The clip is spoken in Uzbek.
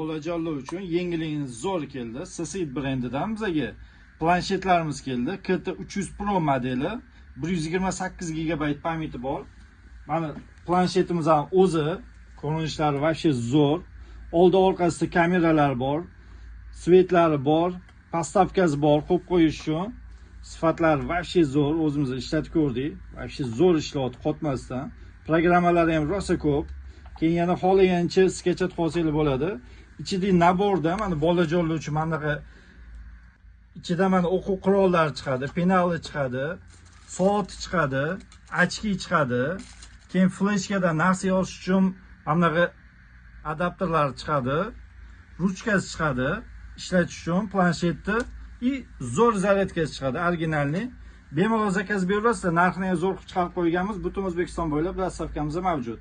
Bolajonlar uchun yengilligingiz zo'r keldi. Sesid brendidan bizga planshetlarimiz keldi. KT 300 Pro modeli, 128 GB pamyati bor. Mana planshetimiz ham o'zi ko'rinishlari вообще zo'r. Oldi orqasida kameralar bor, svetlari bor, postavkasi bor, qo'yib qo'yish uchun. Sifatlari вообще zo'r, o'zimiz ishlatib ko'rdik. Вообще zo'r ishlayapti qotmasdan. Programmalari ham rosa ko'p. Keyin yana xohlagancha sketchat qolsangiz bo'ladi. İçinde naborda mana bolajonlar uchun mana bunaqa ichida mana o'quv qurollari chiqadi, penali chiqadi, soati chiqadi, ochki chiqadi. Keyin fleshkadan narsa yozish uchun mana bunaqa adapterlar chiqadi, ruchkasi chiqadi, ishlatish uchun planshetni и zo'r zaryadkasi chiqadi, originalni. Bemalol zakaz beraverasizlar, narxini ham zo'r chiqarib qo'yganmiz. Butun O'zbekiston bo'ylab dostavkamiz mavjud.